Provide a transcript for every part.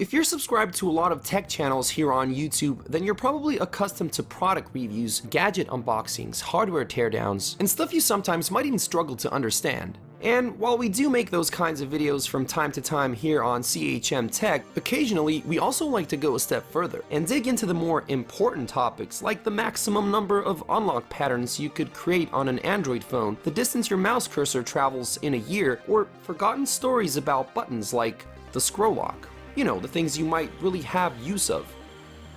If you're subscribed to a lot of tech channels here on YouTube, then you're probably accustomed to product reviews, gadget unboxings, hardware teardowns, and stuff you sometimes might even struggle to understand. And while we do make those kinds of videos from time to time here on CHM Tech, occasionally we also like to go a step further and dig into the more important topics like the maximum number of unlock patterns you could create on an Android phone, the distance your mouse cursor travels in a year, or forgotten stories about buttons like the scroll lock. You know, the things you might really have use of.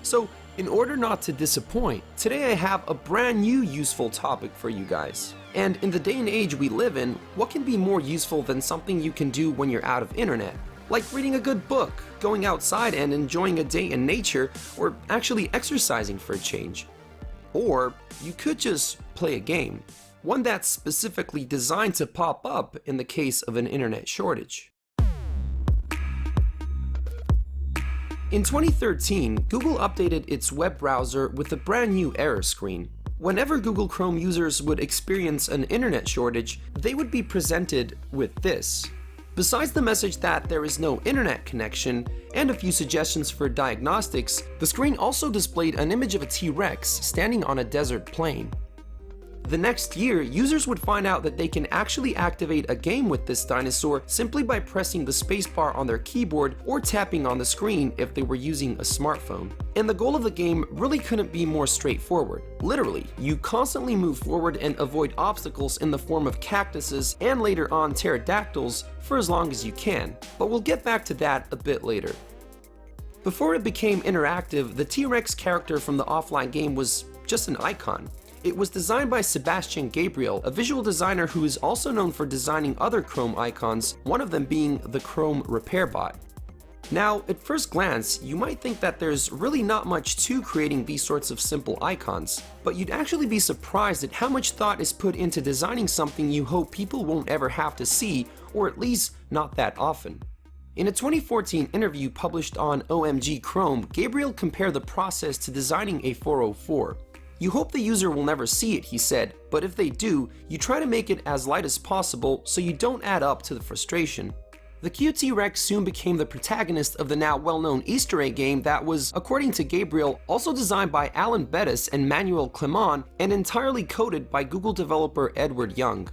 So, in order not to disappoint, today I have a brand new useful topic for you guys. And in the day and age we live in, what can be more useful than something you can do when you're out of internet? Like reading a good book, going outside and enjoying a day in nature, or actually exercising for a change. Or you could just play a game, one that's specifically designed to pop up in the case of an internet shortage. In 2013, Google updated its web browser with a brand new error screen. Whenever Google Chrome users would experience an internet shortage, they would be presented with this. Besides the message that there is no internet connection and a few suggestions for diagnostics, the screen also displayed an image of a T-Rex standing on a desert plain. The next year, users would find out that they can actually activate a game with this dinosaur simply by pressing the spacebar on their keyboard or tapping on the screen if they were using a smartphone. And the goal of the game really couldn't be more straightforward. Literally, you constantly move forward and avoid obstacles in the form of cactuses and later on pterodactyls for as long as you can, but we'll get back to that a bit later. Before it became interactive, the T-Rex character from the offline game was just an icon. It was designed by Sebastian Gabriel, a visual designer who is also known for designing other Chrome icons, one of them being the Chrome Repair Bot. Now, at first glance, you might think that there's really not much to creating these sorts of simple icons, but you'd actually be surprised at how much thought is put into designing something you hope people won't ever have to see, or at least not that often. In a 2014 interview published on OMG Chrome, Gabriel compared the process to designing a 404. You hope the user will never see it, he said, but if they do, you try to make it as light as possible so you don't add up to the frustration. The cute T-Rex soon became the protagonist of the now well-known Easter egg game that was, according to Gabriel, also designed by Alan Bettis and Manuel Clement and entirely coded by Google developer Edward Young.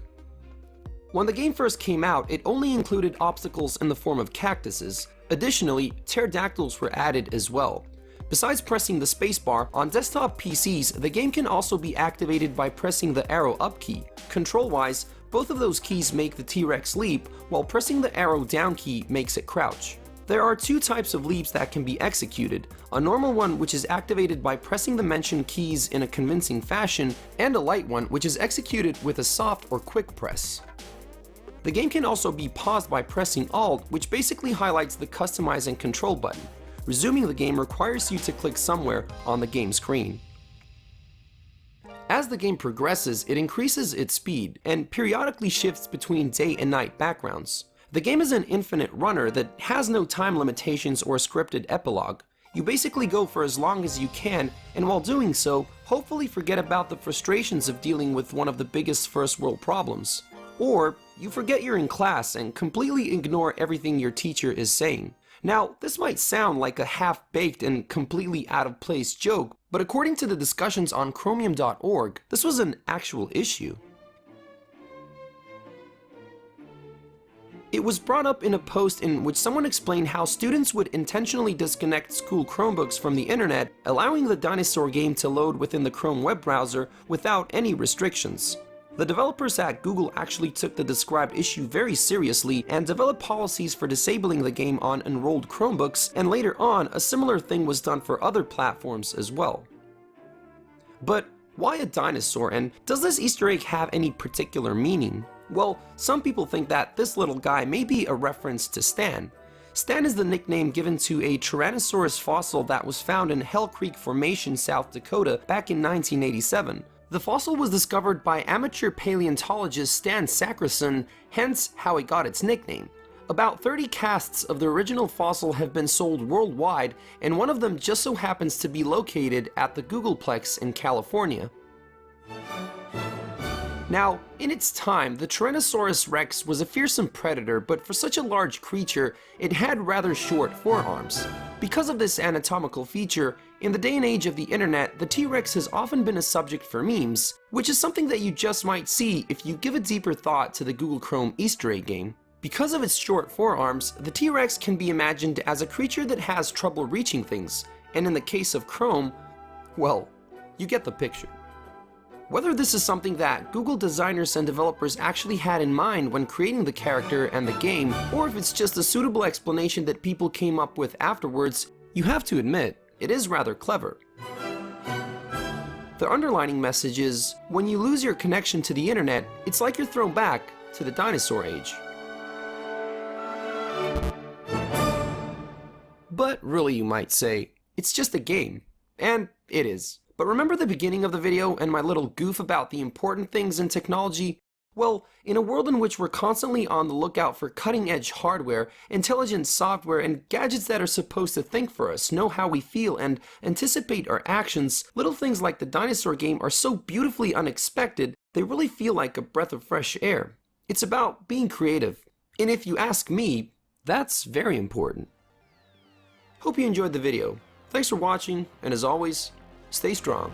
When the game first came out, it only included obstacles in the form of cactuses. Additionally, pterodactyls were added as well. Besides pressing the spacebar, on desktop PCs, the game can also be activated by pressing the arrow up key. Control-wise, both of those keys make the T-Rex leap, while pressing the arrow down key makes it crouch. There are two types of leaps that can be executed, a normal one which is activated by pressing the mentioned keys in a convincing fashion, and a light one which is executed with a soft or quick press. The game can also be paused by pressing Alt, which basically highlights the Customize and Control button. Resuming the game requires you to click somewhere on the game screen. As the game progresses, it increases its speed and periodically shifts between day and night backgrounds. The game is an infinite runner that has no time limitations or scripted epilogue. You basically go for as long as you can, and while doing so, hopefully forget about the frustrations of dealing with one of the biggest first world problems. Or you forget you're in class and completely ignore everything your teacher is saying. Now, this might sound like a half-baked and completely out-of-place joke, but according to the discussions on Chromium.org, this was an actual issue. It was brought up in a post in which someone explained how students would intentionally disconnect school Chromebooks from the internet, allowing the dinosaur game to load within the Chrome web browser without any restrictions. The developers at Google actually took the described issue very seriously and developed policies for disabling the game on enrolled Chromebooks, and later on, a similar thing was done for other platforms as well. But why a dinosaur, and does this Easter egg have any particular meaning? Well, some people think that this little guy may be a reference to Stan. Stan is the nickname given to a Tyrannosaurus fossil that was found in Hell Creek Formation, South Dakota back in 1987. The fossil was discovered by amateur paleontologist Stan Sakerson, hence how it got its nickname. About 30 casts of the original fossil have been sold worldwide, and one of them just so happens to be located at the Googleplex in California. Now, in its time, the Tyrannosaurus rex was a fearsome predator, but for such a large creature, it had rather short forearms. Because of this anatomical feature, in the day and age of the internet, the T-Rex has often been a subject for memes, which is something that you just might see if you give a deeper thought to the Google Chrome Easter egg game. Because of its short forearms, the T-Rex can be imagined as a creature that has trouble reaching things, and in the case of Chrome, well, you get the picture. Whether this is something that Google designers and developers actually had in mind when creating the character and the game, or if it's just a suitable explanation that people came up with afterwards, you have to admit, it is rather clever. The underlining message is, when you lose your connection to the internet, it's like you're thrown back to the dinosaur age. But really, you might say, it's just a game. And it is. But remember the beginning of the video and my little goof about the important things in technology? Well, in a world in which we're constantly on the lookout for cutting-edge hardware, intelligent software, and gadgets that are supposed to think for us, know how we feel, and anticipate our actions, little things like the dinosaur game are so beautifully unexpected, they really feel like a breath of fresh air. It's about being creative. And if you ask me, that's very important. Hope you enjoyed the video. Thanks for watching, and as always, stay strong.